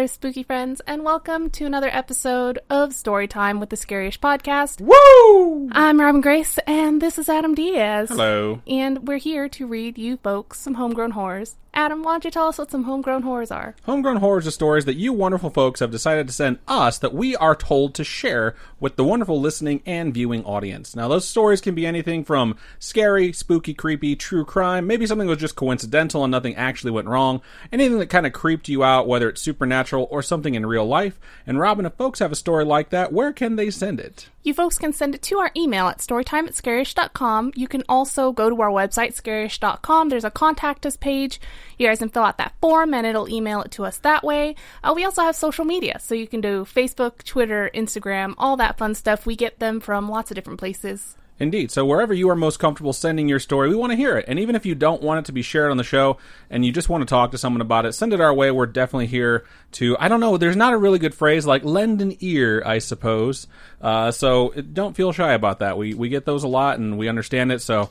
there, spooky friends, and welcome to another episode of Storytime with the Scariest Podcast. Woo! I'm Robin Grace, and this is Adam Diaz. Hello. And we're here to read you folks some homegrown horrors. Adam, why don't you tell us what some homegrown horrors are? Homegrown horrors are stories that you wonderful folks have decided to send us that we are told to share with the wonderful listening and viewing audience. Now, those stories can be anything from scary, spooky, creepy, true crime, maybe something was just coincidental and nothing actually went wrong, anything that kind of creeped you out, whether it's supernatural or something in real life. And Robin, if folks have a story like that, where can they send it? You folks can send it to our email at storytime@scarish.com. You can also go to our website, scarish.com. There's a contact us page. You guys can fill out that form and it'll email it to us that way. We also have social media, so you can do Facebook, Twitter, Instagram, all that fun stuff. We get them from lots of different places. Indeed. So wherever you are most comfortable sending your story, we want to hear it. And even if you don't want it to be shared on the show and you just want to talk to someone about it, send it our way. We're definitely here to, I don't know, there's not a really good phrase like lend an ear, I suppose. So don't feel shy about that. We get those a lot and we understand it. So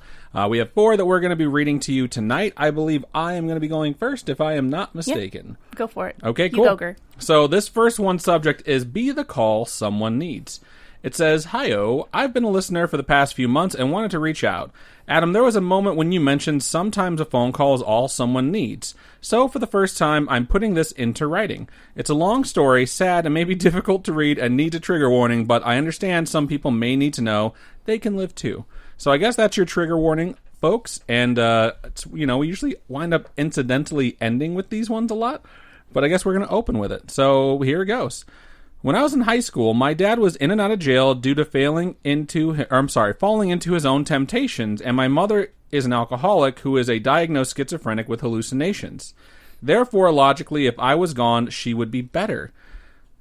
we have 4 that we're going to be reading to you tonight. I believe I am going to be going first if I am not mistaken. Yep. Go for it. Okay, cool. You go, Ger. So this first one subject is Be the Call Someone Needs. It says, Hi-oh, I've been a listener for the past few months and wanted to reach out. Adam, there was a moment when you mentioned sometimes a phone call is all someone needs. So for the first time, I'm putting this into writing. It's a long story, sad, and maybe difficult to read and needs a trigger warning, but I understand some people may need to know they can live too. So I guess that's your trigger warning, folks. And, we usually wind up incidentally ending with these ones a lot, but I guess we're going to open with it. So here it goes. When I was in high school, my dad was in and out of jail due to falling into his own temptations, and my mother is an alcoholic who is a diagnosed schizophrenic with hallucinations. Therefore, logically, if I was gone, she would be better.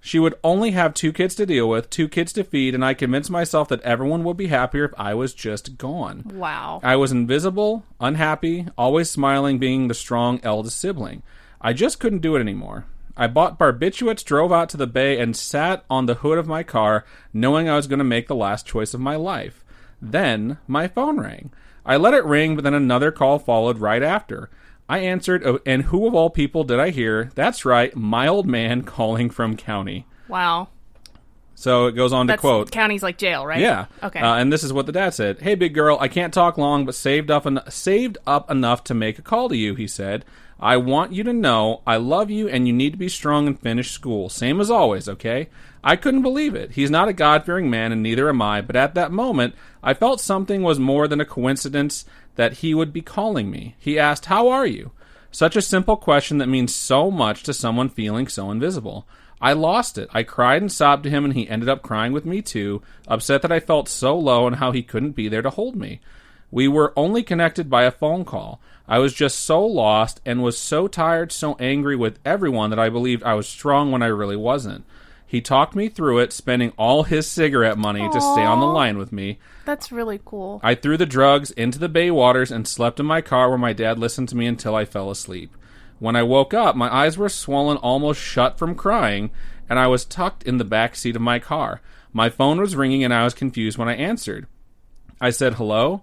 She would only have 2 kids to deal with, 2 kids to feed, and I convinced myself that everyone would be happier if I was just gone. Wow. I was invisible, unhappy, always smiling, being the strong eldest sibling. I just couldn't do it anymore. I bought barbiturates, drove out to the bay, and sat on the hood of my car, knowing I was going to make the last choice of my life. Then, my phone rang. I let it ring, but then another call followed right after. I answered, and who of all people did I hear? That's right, my old man calling from county. Wow. So it goes on to quote. County's like jail, right? Yeah. Okay. And this is what the dad said. Hey, big girl, I can't talk long, but saved up enough to make a call to you, he said. I want you to know I love you and you need to be strong and finish school. Same as always, okay? I couldn't believe it. He's not a God-fearing man and neither am I, but at that moment, I felt something was more than a coincidence that he would be calling me. He asked, how are you? Such a simple question that means so much to someone feeling so invisible. I lost it. I cried and sobbed to him and he ended up crying with me too, upset that I felt so low and how he couldn't be there to hold me. We were only connected by a phone call. I was just so lost and was so tired, so angry with everyone that I believed I was strong when I really wasn't. He talked me through it, spending all his cigarette money to stay on the line with me. That's really cool. I threw the drugs into the bay waters and slept in my car where my dad listened to me until I fell asleep. When I woke up, my eyes were swollen almost shut from crying, and I was tucked in the back seat of my car. My phone was ringing and I was confused when I answered. I said, hello?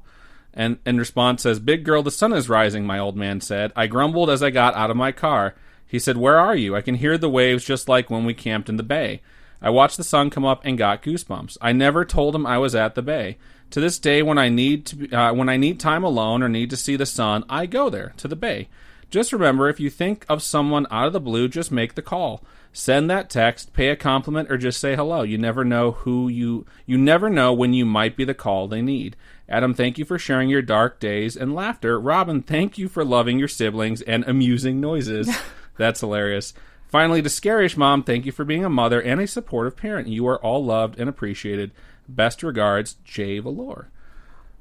And in response says, big girl, the sun is rising, my old man said. I grumbled as I got out of my car. He said, where are you? I can hear the waves just like when we camped in the bay. I watched the sun come up and got goosebumps. I never told him I was at the bay. To this day, when I need time alone or need to see the sun, I go there, to the bay. Just remember, if you think of someone out of the blue, just make the call. Send that text, pay a compliment, or just say hello. You never know you never know when you might be the call they need. Adam, thank you for sharing your dark days and laughter. Robin, thank you for loving your siblings and amusing noises. That's hilarious. Finally, to Scarish Mom, thank you for being a mother and a supportive parent. You are all loved and appreciated. Best regards, Jay Valor.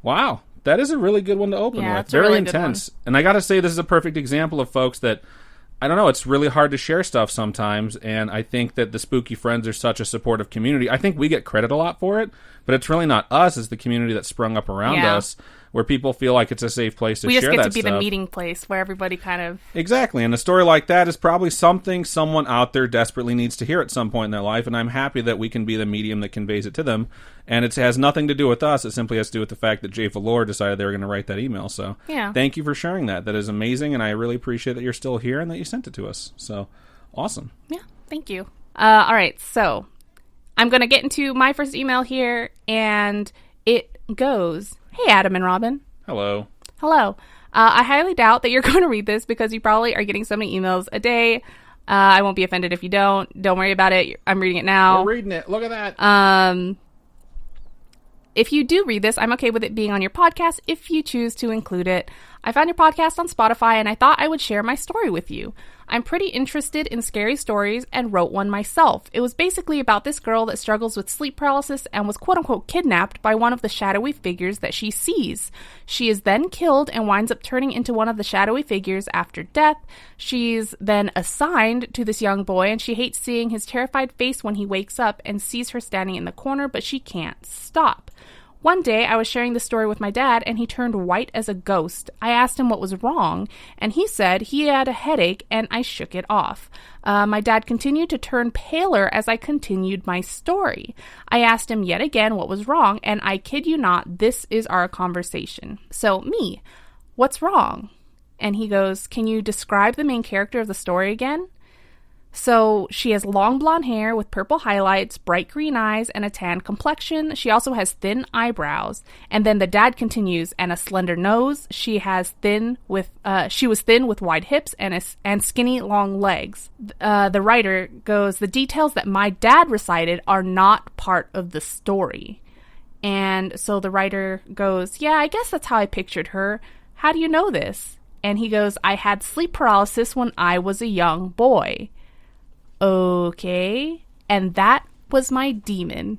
Wow, that is a really good one to open with. It's very really intense. And I got to say, this is a perfect example of folks that, I don't know, it's really hard to share stuff sometimes, and I think that the Spooky Friends are such a supportive community. I think we get credit a lot for it, but it's really not us, it's the community that sprung up around us, where people feel like it's a safe place to share that stuff. We just get to be the meeting place where everybody kind of... Exactly, and a story like that is probably something someone out there desperately needs to hear at some point in their life, and I'm happy that we can be the medium that conveys it to them. And it has nothing to do with us, it simply has to do with the fact that Jay Valor decided they were going to write that email. So thank you for sharing that. That is amazing, and I really appreciate that you're still here and that you sent it to us. So, awesome. Yeah. Thank you. All right, so I'm going to get into my first email here, and it goes, "Hey, Adam and Robin." Hello. Hello. I highly doubt that you're going to read this because you probably are getting so many emails a day. I won't be offended if you don't. Don't worry about it. I'm reading it now. We're reading it. Look at that. If you do read this, I'm okay with it being on your podcast if you choose to include it. I found your podcast on Spotify and I thought I would share my story with you. I'm pretty interested in scary stories and wrote one myself. It was basically about this girl that struggles with sleep paralysis and was quote-unquote kidnapped by one of the shadowy figures that she sees. She is then killed and winds up turning into one of the shadowy figures after death. She's then assigned to this young boy and she hates seeing his terrified face when he wakes up and sees her standing in the corner, but she can't stop. One day, I was sharing the story with my dad, and he turned white as a ghost. I asked him what was wrong, and he said he had a headache, and I shook it off. My dad continued to turn paler as I continued my story. I asked him yet again what was wrong, and I kid you not, this is our conversation. So, me, what's wrong? And he goes, "Can you describe the main character of the story again?" So she has long blonde hair with purple highlights, bright green eyes, and a tan complexion. She also has thin eyebrows. And then the dad continues, and a slender nose. She was thin with wide hips and skinny long legs. The writer goes, "The details that my dad recited are not part of the story." And so the writer goes, "Yeah, I guess that's how I pictured her. How do you know this?" And he goes, "I had sleep paralysis when I was a young boy." Okay. And that was my demon.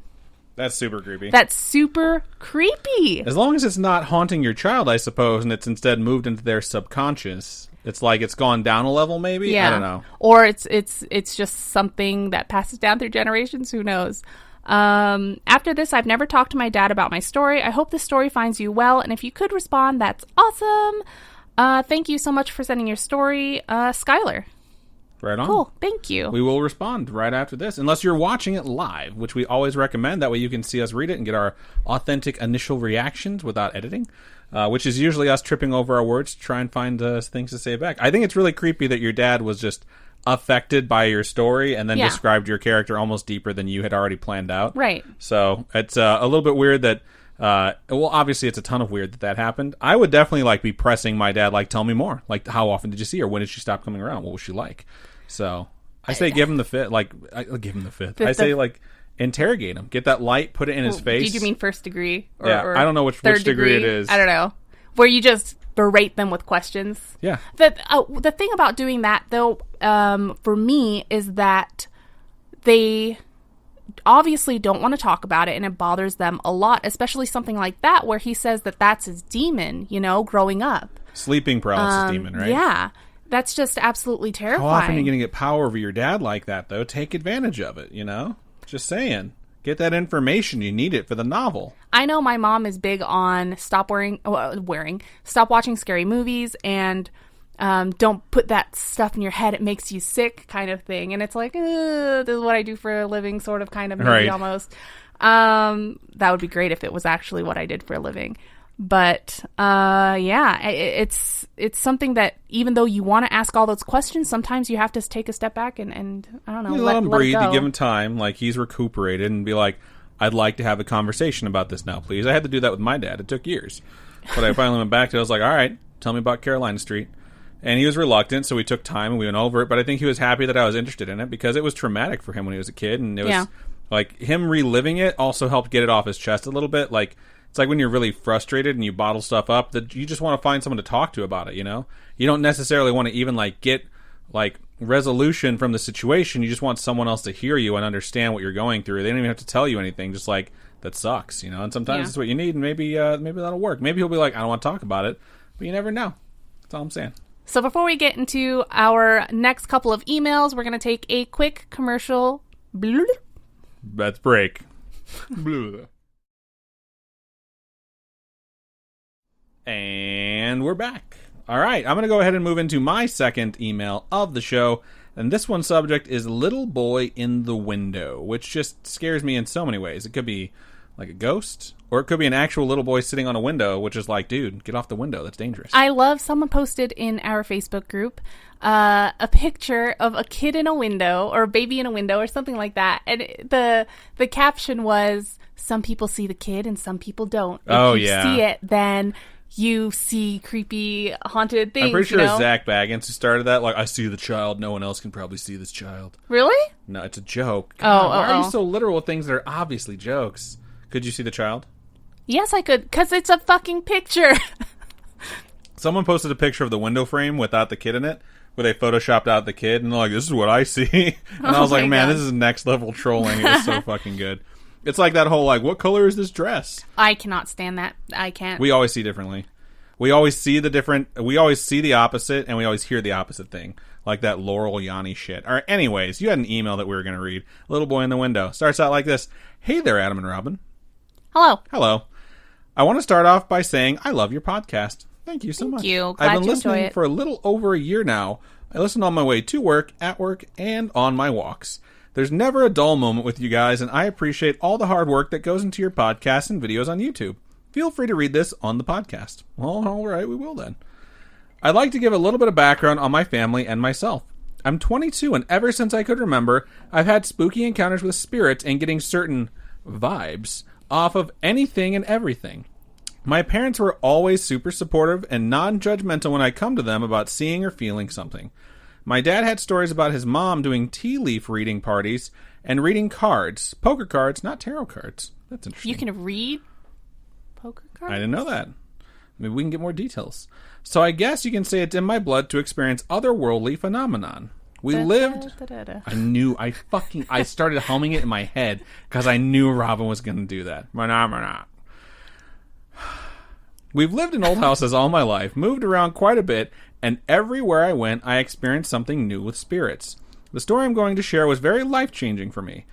That's super creepy. That's super creepy. As long as it's not haunting your child, I suppose, and it's instead moved into their subconscious. It's like it's gone down a level, maybe? Yeah. I don't know. Or it's just something that passes down through generations. Who knows? After this, I've never talked to my dad about my story. I hope this story finds you well, and if you could respond, that's awesome. Thank you so much for sending your story, Skylar. Right on. Cool. Thank you. We will respond right after this, unless you're watching it live, which we always recommend. That way you can see us read it and get our authentic initial reactions without editing, which is usually us tripping over our words to try and find things to say back. I think it's really creepy that your dad was just affected by your story and then described your character almost deeper than you had already planned out. Right. So it's a little bit weird that... well, obviously, it's a ton of weird that happened. I would definitely be pressing my dad, tell me more. How often did you see her? When did she stop coming around? What was she like? So I say give him the fifth. Give him the fifth. I say interrogate him. Get that light. Put it in his face. Did you mean first degree? Or I don't know which degree it is. I don't know. Where you just berate them with questions. Yeah. The thing about doing that though, for me, is that they obviously don't want to talk about it and it bothers them a lot, especially something like that where he says that that's his demon, growing up. Sleeping paralysis demon, right? Yeah. That's just absolutely terrifying. How often are you going to get power over your dad like that, though? Take advantage of it, Just saying. Get that information. You need it for the novel. I know my mom is big on stop watching scary movies and don't put that stuff in your head. It makes you sick kind of thing. And it's like, this is what I do for a living, sort of, kind of, maybe, right. Almost. That would be great if it was actually what I did for a living. But, it's something that even though you want to ask all those questions, sometimes you have to take a step back and I don't know, let him breathe. Let it go. You give him time, he's recuperated, and be like, I'd like to have a conversation about this now, please. I had to do that with my dad. It took years. But I finally went back to it. I was like, all right, tell me about Carolina Street. And he was reluctant, so we took time and we went over it. But I think he was happy that I was interested in it because it was traumatic for him when he was a kid. And it was him reliving it also helped get it off his chest a little bit. It's like when you're really frustrated and you bottle stuff up, that you just want to find someone to talk to about it, You don't necessarily want to even get resolution from the situation. You just want someone else to hear you and understand what you're going through. They don't even have to tell you anything. Just that sucks, And sometimes it's what you need, and maybe that'll work. Maybe he'll be like, I don't want to talk about it, but you never know. That's all I'm saying. So before we get into our next couple of emails, we're going to take a quick commercial. Let's break. And we're back. All right, I'm going to go ahead and move into my second email of the show. And this one's subject is Little Boy in the Window, which just scares me in so many ways. It could be like a ghost, or it could be an actual little boy sitting on a window, which is like, dude, get off the window. That's dangerous. I love someone posted in our Facebook group a picture of a kid in a window or a baby in a window or something like that. And the caption was, some people see the kid and some people don't. If you see it, then you see creepy, haunted things. I'm pretty sure it's Zach Baggins who started that. Like, I see the child. No one else can probably see this child. Really? No, it's a joke. God, why are you so literal with things that are obviously jokes? Could you see the child? Yes, I could, because it's a fucking picture. Someone posted a picture of the window frame without the kid in it, where they photoshopped out the kid, and they're like, this is what I see. And I was like, man, this is next level trolling. It was so fucking good. It's like that whole, like, what color is this dress? I cannot stand that. I can't. We always see differently. We always see the opposite, and we always hear the opposite thing. Like that Laurel Yanni shit. All right, anyways, you had an email that we were going to read. Little boy in the window. Starts out like this. Hey there, Adam and Robin. Hello. Hello. I want to start off by saying I love your podcast. Thank you so much. Thank you. Glad I've been you enjoy listening it. for a little over a year now. I listen on my way to work, at work, and on my walks. There's never a dull moment with you guys, and I appreciate all the hard work that goes into your podcasts and videos on YouTube. Feel free to read this on the podcast. Well, all right, we will then. I'd like to give a little bit of background on my family and myself. I'm 22, and ever since I could remember, I've had spooky encounters with spirits and getting certain vibes off of anything and everything. My parents were always super supportive and non-judgmental when I come to them about seeing or feeling something. My dad had stories about his mom doing tea leaf reading parties and reading cards. Poker cards, not tarot cards. That's interesting. You can read poker cards? I didn't know that. Maybe we can get more details. So I guess you can say it's in my blood to experience otherworldly phenomenon. We lived... I started humming it in my head because I knew Robin was going to do that. We've lived in old houses all my life, moved around quite a bit, and everywhere I went, I experienced something new with spirits. The story I'm going to share was very life-changing for me.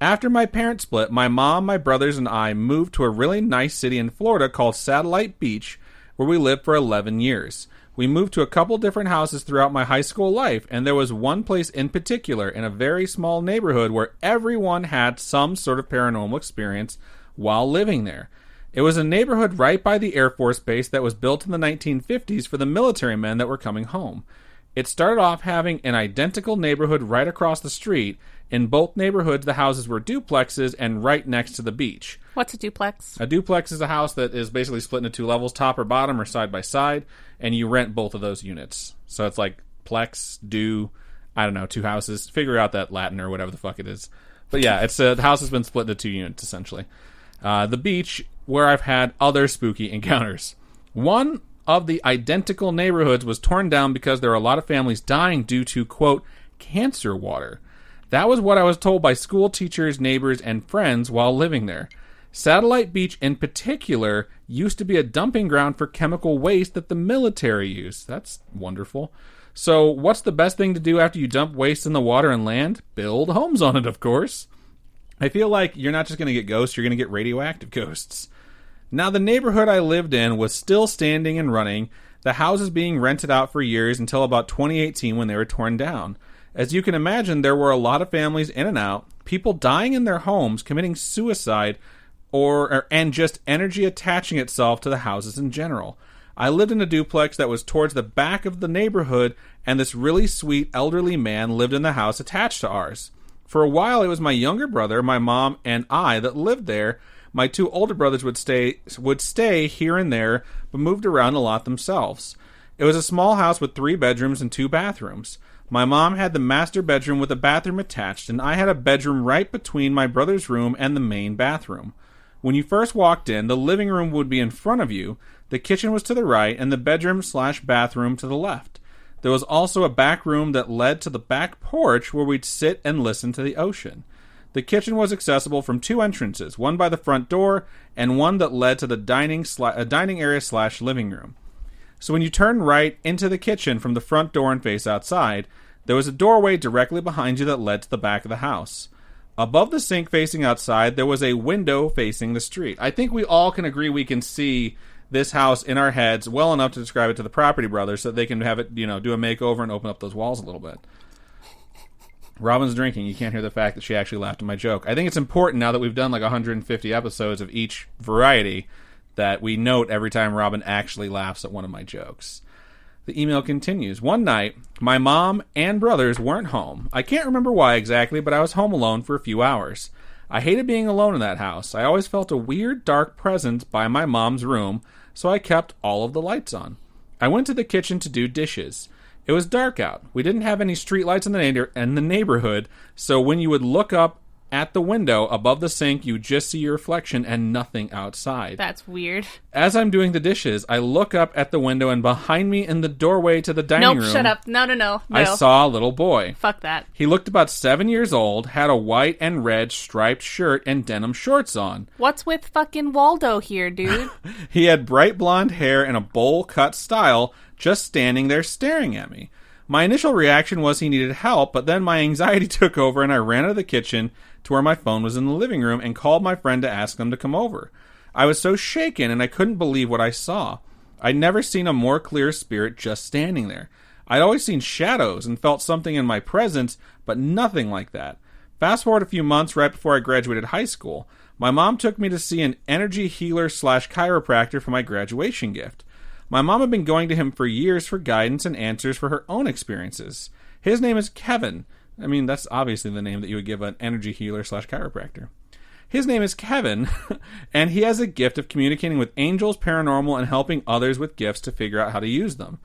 After my parents split, my mom, my brothers, and I moved to a really nice city in Florida called Satellite Beach, where we lived for 11 years. We moved to a couple different houses throughout my high school life, and there was one place in particular in a very small neighborhood where everyone had some sort of paranormal experience while living there. It was a neighborhood right by the Air Force Base that was built in the 1950s for the military men that were coming home. It started off having an identical neighborhood right across the street. In both neighborhoods, the houses were duplexes and right next to the beach. What's a duplex? A duplex is a house that is basically split into two levels, top or bottom or side by side, and you rent both of those units. So it's like plex, I don't know, two houses. Figure out that Latin or whatever the fuck it is. But yeah, the house has been split into two units, essentially. The beach, where I've had other spooky encounters. One of the identical neighborhoods was torn down because there were a lot of families dying due to, quote, cancer water. That was what I was told by school teachers, neighbors, and friends while living there. Satellite Beach in particular used to be a dumping ground for chemical waste that the military used. That's wonderful. So what's the best thing to do after you dump waste in the water and land? Build homes on it, of course. I feel like you're not just going to get ghosts, you're going to get radioactive ghosts. Now, the neighborhood I lived in was still standing and running, the houses being rented out for years until about 2018 when they were torn down. As you can imagine, there were a lot of families in and out, people dying in their homes, committing suicide, and just energy attaching itself to the houses in general. I lived in a duplex that was towards the back of the neighborhood, and this really sweet elderly man lived in the house attached to ours. For a while, it was my younger brother, my mom, and I that lived there. My two older brothers would stay here and there, but moved around a lot themselves. It was a small house with 3 bedrooms and 2 bathrooms. My mom had the master bedroom with a bathroom attached, and I had a bedroom right between my brother's room and the main bathroom. When you first walked in, the living room would be in front of you, the kitchen was to the right, and the bedroom/bathroom to the left. There was also a back room that led to the back porch where we'd sit and listen to the ocean. The kitchen was accessible from 2 entrances, one by the front door and one that led to the dining area/living room. So when you turn right into the kitchen from the front door and face outside, there was a doorway directly behind you that led to the back of the house. Above the sink facing outside, there was a window facing the street. I think we all can agree we can see this house in our heads well enough to describe it to the property brothers so that they can have it, do a makeover and open up those walls a little bit. Robin's drinking. You can't hear the fact that she actually laughed at my joke. I think it's important now that we've done like 150 episodes of each variety that we note every time Robin actually laughs at one of my jokes. The email continues. One night, my mom and brothers weren't home. I can't remember why exactly, but I was home alone for a few hours. I hated being alone in that house. I always felt a weird, dark presence by my mom's room, so I kept all of the lights on. I went to the kitchen to do dishes. It was dark out. We didn't have any street lights in the neighborhood, so when you would look up at the window above the sink, you just see your reflection and nothing outside. That's weird. As I'm doing the dishes, I look up at the window, and behind me in the doorway to the dining room... Nope, shut up. No. I saw a little boy. Fuck that. He looked about 7 years old, had a white and red striped shirt and denim shorts on. What's with fucking Waldo here, dude? He had bright blonde hair in a bowl-cut style, just standing there staring at me. My initial reaction was he needed help, but then my anxiety took over and I ran out of the kitchen to where my phone was in the living room and called my friend to ask them to come over. I was so shaken and I couldn't believe what I saw. I'd never seen a more clear spirit just standing there. I'd always seen shadows and felt something in my presence, but nothing like that. Fast forward a few months right before I graduated high school. My mom took me to see an energy healer / chiropractor for my graduation gift. My mom had been going to him for years for guidance and answers for her own experiences. His name is Kevin. I mean, that's obviously the name that you would give an energy healer / chiropractor. His name is Kevin, and he has a gift of communicating with angels, paranormal, and helping others with gifts to figure out how to use them.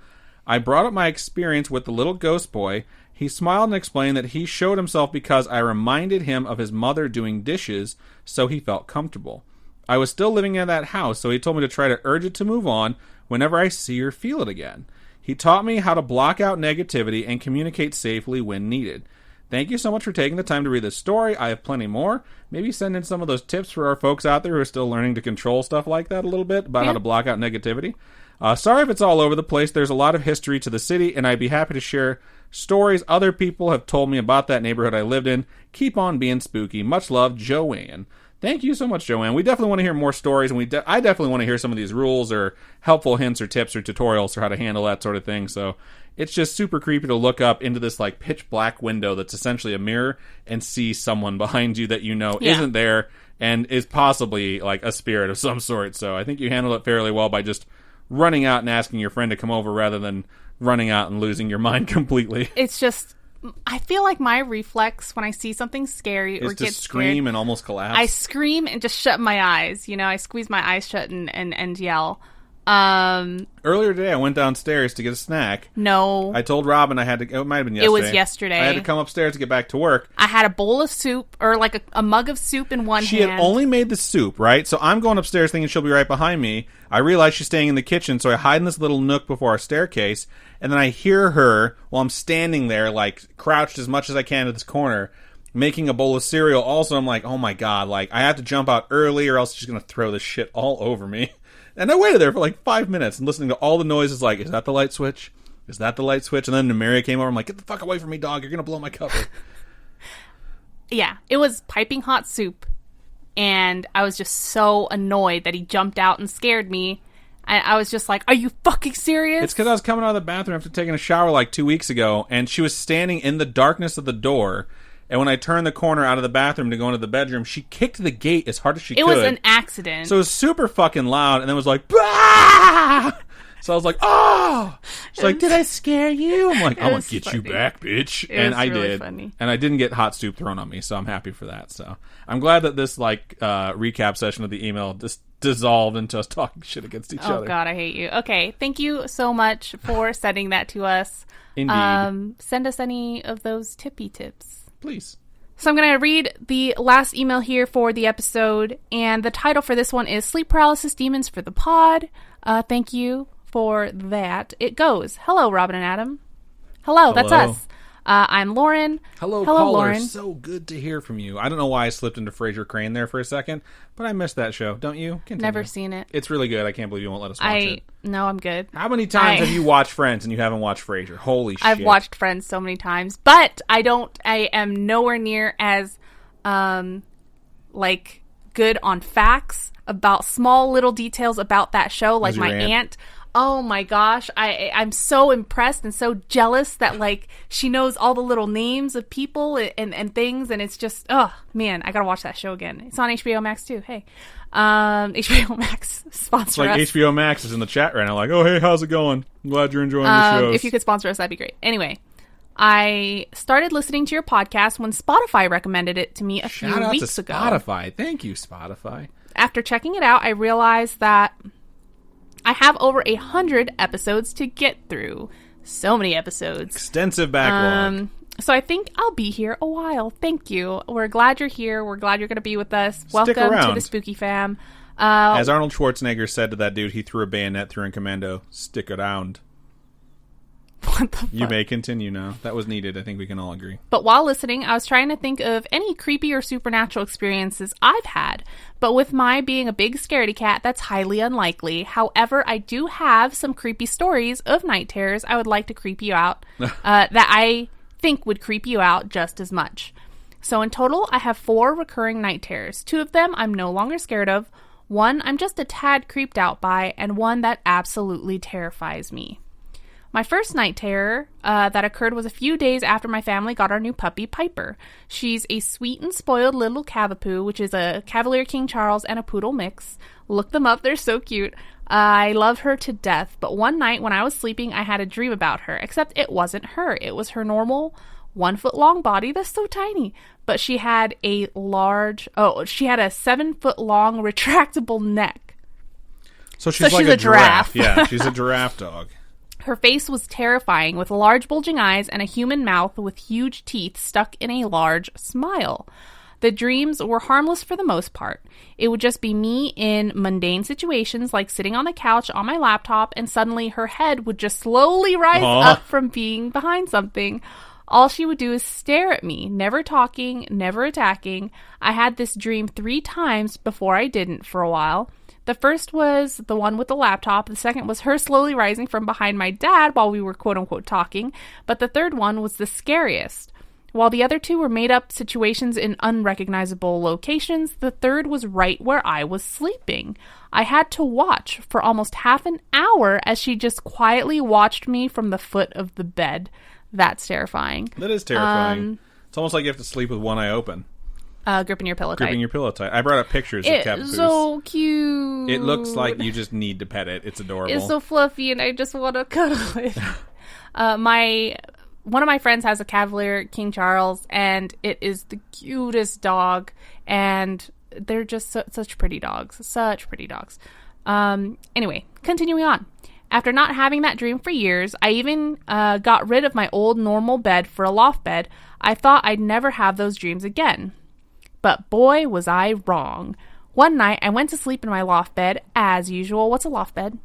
I brought up my experience with the little ghost boy. He smiled and explained that he showed himself because I reminded him of his mother doing dishes, so he felt comfortable. I was still living in that house, so he told me to try to urge it to move on whenever I see or feel it again. He taught me how to block out negativity and communicate safely when needed. Thank you so much for taking the time to read this story. I have plenty more. Maybe send in some of those tips for our folks out there who are still learning to control stuff like that a little bit, about how to block out negativity. Sorry if it's all over the place. There's a lot of history to the city, and I'd be happy to share stories other people have told me about that neighborhood I lived in. Keep on being spooky. Much love, Joanne. Thank you so much, Joanne. We definitely want to hear more stories, and I definitely want to hear some of these rules or helpful hints or tips or tutorials for how to handle that sort of thing. So it's just super creepy to look up into this like pitch black window that's essentially a mirror and see someone behind you that you know isn't there and is possibly like a spirit of some sort. So I think you handled it fairly well by just running out and asking your friend to come over rather than running out and losing your mind completely. It's just... I feel like my reflex when I see something scary or get scream scared, and almost collapse. I scream and just shut my eyes. You know, I squeeze my eyes shut and yell. Earlier today, I went downstairs to get a snack. No. I told Robin I had to... It might have been yesterday. It was yesterday. I had to come upstairs to get back to work. I had a bowl of soup, or like a mug of soup in one hand. She had only made the soup, right? So I'm going upstairs thinking she'll be right behind me. I realize she's staying in the kitchen, so I hide in this little nook before our staircase, and then I hear her while I'm standing there, like, crouched as much as I can to this corner, making a bowl of cereal. Also, I'm like, oh my god, like, I have to jump out early or else she's going to throw this shit all over me. And I waited there for like 5 minutes and listening to all the noises like, is that the light switch? Is that the light switch? And then Namaria came over. I'm like, get the fuck away from me, dog. You're going to blow my cover. Yeah, it was piping hot soup. And I was just so annoyed that he jumped out and scared me. I was just like, are you fucking serious? It's because I was coming out of the bathroom after taking a shower like 2 weeks ago. And she was standing in the darkness of the door. And when I turned the corner out of the bathroom to go into the bedroom, she kicked the gate as hard as she could. It was an accident. So it was super fucking loud, and then was like, bah! So I was like, oh! She's like, did I scare you? I'm like, I'm going to get you back, bitch. And I did. Funny. And I didn't get hot soup thrown on me, so I'm happy for that. So I'm glad that this like recap session of the email just dissolved into us talking shit against each other. Oh, God, I hate you. Okay, thank you so much for sending that to us. Indeed. Send us any of those tippy tips. Please. So I'm going to read the last email here for the episode, and the title for this one is Sleep Paralysis Demons for the Pod. Thank you for that. It goes, hello, Robin and Adam. Hello. That's us. I'm Lauren. Hello, caller. Lauren. So good to hear from you. I don't know why I slipped into Frasier Crane there for a second, but I missed that show. Don't you? Continue. Never seen it. It's really good. I can't believe you won't let us watch it. No, I'm good. How many times have you watched Friends and you haven't watched Frasier? Holy shit. I've watched Friends so many times, but I am nowhere near as, like, good on facts about small little details about that show. Like my aunt. Oh my gosh, I'm so impressed and so jealous that like she knows all the little names of people and things, and it's just, oh man, I gotta watch that show again. It's on HBO Max too. Hey, HBO Max sponsor It's like us. HBO Max is in the chat right now, like, oh hey, how's it going? I'm glad you're enjoying the shows. If you could sponsor us, that'd be great. Anyway, I started listening to your podcast when Spotify recommended it to me a few weeks ago. Spotify. Thank you, Spotify. After checking it out, I realized that I have over 100 episodes to get through. So many episodes. Extensive backlog. So I think I'll be here a while. Thank you. We're glad you're here. We're glad you're going to be with us. Stick Welcome around. to the Spooky Fam. As Arnold Schwarzenegger said to that dude he threw a bayonet through in Commando, stick around. What the fuck? You may continue now. That was needed. I think we can all agree. But while listening, I was trying to think of any creepy or supernatural experiences I've had. But with my being a big scaredy cat, that's highly unlikely. However, I do have some creepy stories of night terrors I would like to creep you out that I think would creep you out just as much. So in total, I have 4 recurring night terrors. 2 of them I'm no longer scared of. 1 I'm just a tad creeped out by, and 1 that absolutely terrifies me. My first night terror that occurred was a few days after my family got our new puppy, Piper. She's a sweet and spoiled little Cavapoo, which is a Cavalier King Charles and a Poodle mix. Look them up, they're so cute. I love her to death, but one night when I was sleeping, I had a dream about her, except it wasn't her. It was her normal 1-foot-long body that's so tiny, but she had a 7-foot-long retractable neck. So she's like a giraffe. Yeah, she's a giraffe dog. Her face was terrifying, with large bulging eyes and a human mouth with huge teeth stuck in a large smile. The dreams were harmless for the most part. It would just be me in mundane situations like sitting on the couch on my laptop, and suddenly her head would just slowly rise up from being behind something. All she would do is stare at me, never talking, never attacking. I had this dream 3 times before I didn't for a while. The first was the one with the laptop. The second was her slowly rising from behind my dad while we were quote-unquote talking. But the third one was the scariest. While the other 2 were made-up situations in unrecognizable locations, the third was right where I was sleeping. I had to watch for almost half an hour as she just quietly watched me from the foot of the bed. That's terrifying. That is terrifying. It's almost like you have to sleep with one eye open. Gripping your pillow tight. Gripping your pillow tight. I brought up pictures of Cavapoos. It's so cute. It looks like you just need to pet it. It's adorable. It's so fluffy, and I just want to cuddle it. One of my friends has a Cavalier King Charles, and it is the cutest dog, and they're just such pretty dogs. Such pretty dogs. Anyway, continuing on. After not having that dream for years, I even got rid of my old normal bed for a loft bed. I thought I'd never have those dreams again. But boy, was I wrong. One night, I went to sleep in my loft bed, as usual. What's a loft bed?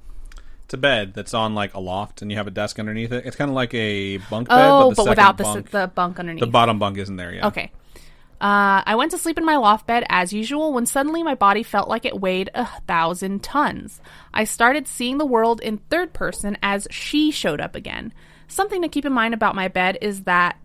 It's a bed that's on like a loft, and you have a desk underneath it. It's kind of like a bunk bed, but without the bunk underneath. The bottom bunk isn't there yet. Okay. I went to sleep in my loft bed, as usual, when suddenly my body felt like it weighed 1,000 tons. I started seeing the world in third person as she showed up again. Something to keep in mind about my bed is that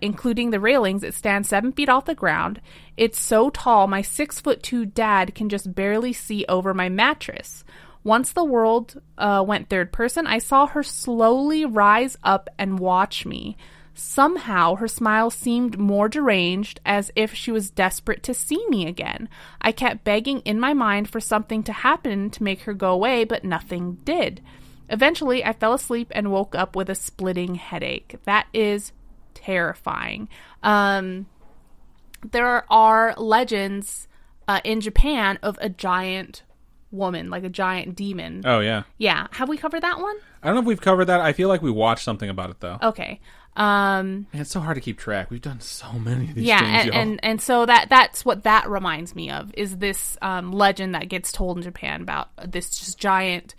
including the railings, it stands 7 feet off the ground. It's so tall, my 6'2" dad can just barely see over my mattress. Once the world went third person, I saw her slowly rise up and watch me. Somehow, her smile seemed more deranged, as if she was desperate to see me again. I kept begging in my mind for something to happen to make her go away, but nothing did. Eventually, I fell asleep and woke up with a splitting headache. That is terrifying. There are legends in Japan of a giant woman, like a giant demon. Oh, yeah. Yeah. Have we covered that one? I don't know if we've covered that. I feel like we watched something about it, though. Okay. Man, it's so hard to keep track. We've done so many of these things, and so that's what that reminds me of, is this legend that gets told in Japan about this just giant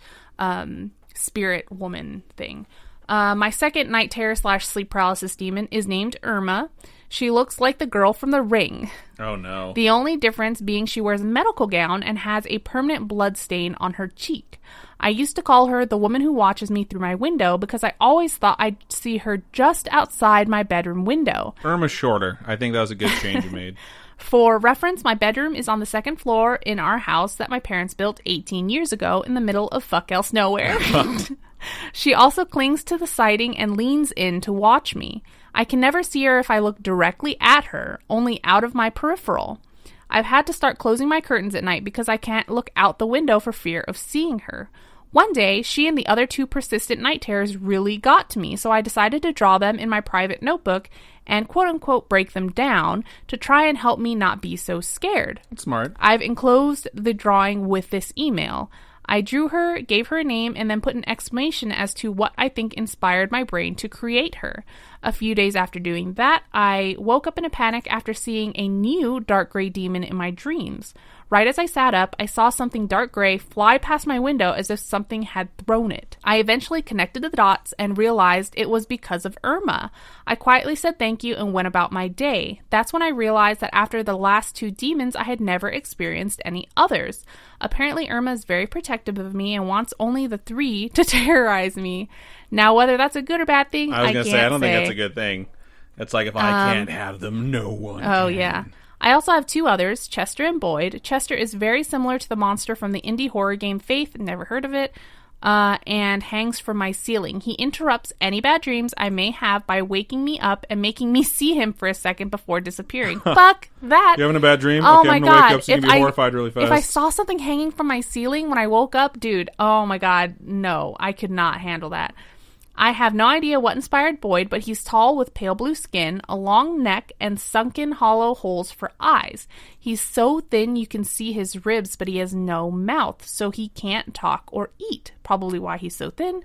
spirit woman thing. My second night terror / sleep paralysis demon is named Irma. She looks like the girl from The Ring. Oh, no. The only difference being she wears a medical gown and has a permanent blood stain on her cheek. I used to call her the woman who watches me through my window because I always thought I'd see her just outside my bedroom window. Irma's shorter. I think that was a good change you made. For reference, my bedroom is on the second floor in our house that my parents built 18 years ago in the middle of fuck else nowhere. She also clings to the siding and leans in to watch me. I can never see her if I look directly at her, only out of my peripheral. I've had to start closing my curtains at night because I can't look out the window for fear of seeing her. One day, she and the other two persistent night terrors really got to me, so I decided to draw them in my private notebook and quote-unquote break them down to try and help me not be so scared. That's smart. I've enclosed the drawing with this email. I drew her, gave her a name, and then put an exclamation as to what I think inspired my brain to create her. A few days after doing that, I woke up in a panic after seeing a new dark gray demon in my dreams. Right as I sat up, I saw something dark gray fly past my window as if something had thrown it. I eventually connected the dots and realized it was because of Irma. I quietly said thank you and went about my day. That's when I realized that after the last two demons, I had never experienced any others. Apparently, Irma is very protective of me and wants only the three to terrorize me. Now, whether that's a good or bad thing, I can't say. I don't think that's a good thing. It's like, if I can't have them, no one can. Yeah. I also have two others, Chester and Boyd. Chester is very similar to the monster from the indie horror game Faith, never heard of it, and hangs from my ceiling. He interrupts any bad dreams I may have by waking me up and making me see him for a second before disappearing. Fuck that. You having a bad dream? Oh okay, my I'm God. gonna wake up so you can be horrified really fast. If I saw something hanging from my ceiling when I woke up, dude, oh my God, no, I could not handle that. I have no idea what inspired Boyd, but he's tall with pale blue skin, a long neck, and sunken hollow holes for eyes. He's so thin you can see his ribs, but he has no mouth, so he can't talk or eat. Probably why he's so thin.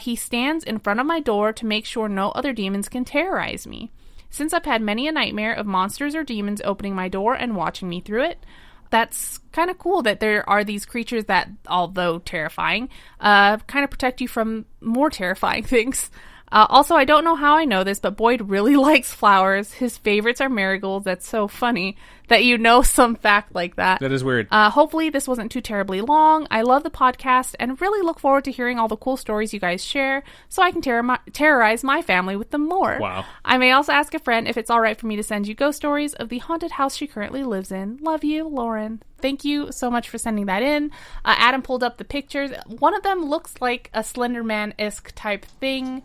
He stands in front of my door to make sure no other demons can terrorize me. Since I've had many a nightmare of monsters or demons opening my door and watching me through it, that's kind of cool that there are these creatures that, although terrifying, kind of protect you from more terrifying things. Also, I don't know how I know this, but Boyd really likes flowers. His favorites are marigolds. That's so funny that you know some fact like that. That is weird. Hopefully this wasn't too terribly long. I love the podcast and really look forward to hearing all the cool stories you guys share so I can terrorize my family with them more. Wow. I may also ask a friend if it's all right for me to send you ghost stories of the haunted house she currently lives in. Love you, Lauren. Thank you so much for sending that in. Adam pulled up the pictures. One of them looks like a Slender Man-esque type thing.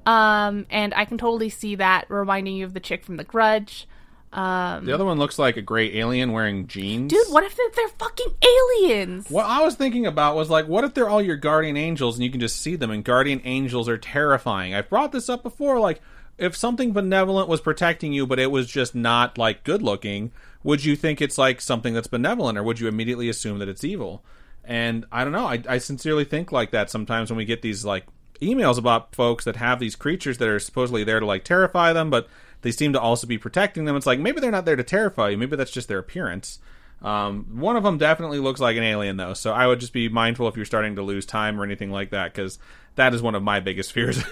And I can totally see that reminding you of the chick from The Grudge. The other one looks like a gray alien wearing jeans. Dude, what if they're fucking aliens? What I was thinking about was, like, what if they're all your guardian angels and you can just see them, and guardian angels are terrifying? I've brought this up before, like, if something benevolent was protecting you, but it was just not, like, good looking, would you think it's, like, something that's benevolent, or would you immediately assume that it's evil? And I don't know, I sincerely think like that sometimes when we get these, like, emails about folks that have these creatures that are supposedly there to, like, terrify them, but they seem to also be protecting them. It's like, maybe they're not there to terrify you. Maybe that's just their appearance. One of them definitely looks like an alien, though, so I would just be mindful if you're starting to lose time or anything like that, because that is one of my biggest fears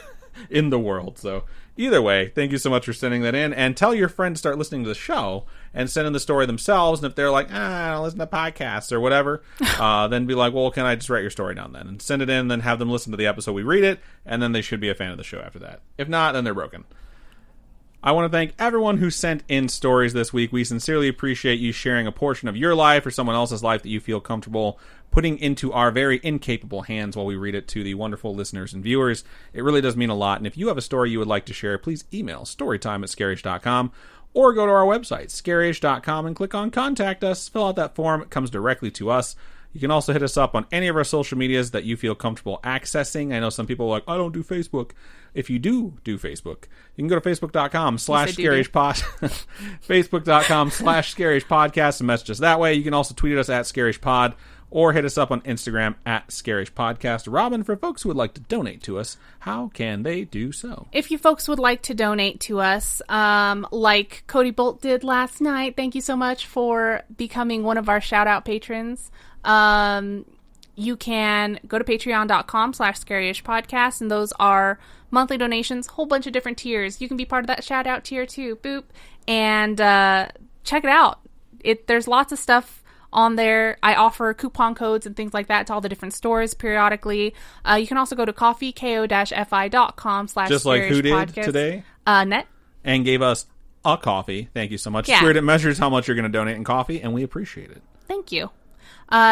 in the world. So either way, thank you so much for sending that in, and tell your friends to start listening to the show and send in the story themselves. And if they're like, I don't listen to podcasts or whatever, then be like, well, can I just write your story down then? And send it in, and then have them listen to the episode, we read it, and then they should be a fan of the show after that. If not, then they're broken. I want to thank everyone who sent in stories this week. We sincerely appreciate you sharing a portion of your life or someone else's life that you feel comfortable putting into our very incapable hands while we read it to the wonderful listeners and viewers. It really does mean a lot. And if you have a story you would like to share, please email storytime@scarish.com or go to our website, scarish.com, and click on Contact Us. Fill out that form. It comes directly to us. You can also hit us up on any of our social medias that you feel comfortable accessing. I know some people are like, I don't do Facebook. If you do Facebook, you can go to facebook.com/scarishpod, facebook.com/scarishpodcast and message us that way. You can also tweet at us at scarishpod or hit us up on Instagram at scarishpodcast. Robin, for folks who would like to donate to us, how can they do so? If you folks would like to donate to us, like Cody Bolt did last night, thank you so much for becoming one of our shout-out patrons. You can go to patreon.com/scaryishpodcast, and those are monthly donations, whole bunch of different tiers. You can be part of that shout-out tier too, boop, and check it out. There's lots of stuff on there. I offer coupon codes and things like that to all the different stores periodically. You can also go to coffeeko-fi.com/scarishpodcast. Just like who did today? Net. And gave us a coffee. Thank you so much. Yeah. Spirit, it measures how much you're going to donate in coffee, and we appreciate it. Thank you.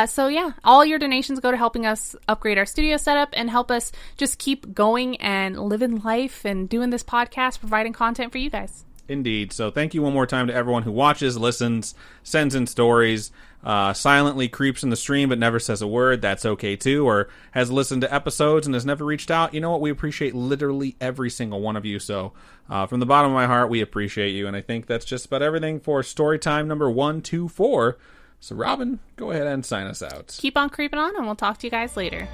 So yeah, all your donations go to helping us upgrade our studio setup and help us just keep going and living life and doing this podcast, providing content for you guys. Indeed. So thank you one more time to everyone who watches, listens, sends in stories, silently creeps in the stream but never says a word. That's okay too. Or has listened to episodes and has never reached out. You know what? We appreciate literally every single one of you. So from the bottom of my heart, we appreciate you. And I think that's just about everything for Storytime number 124. So Robin, go ahead and sign us out. Keep on creeping on, and we'll talk to you guys later.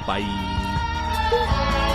Bye.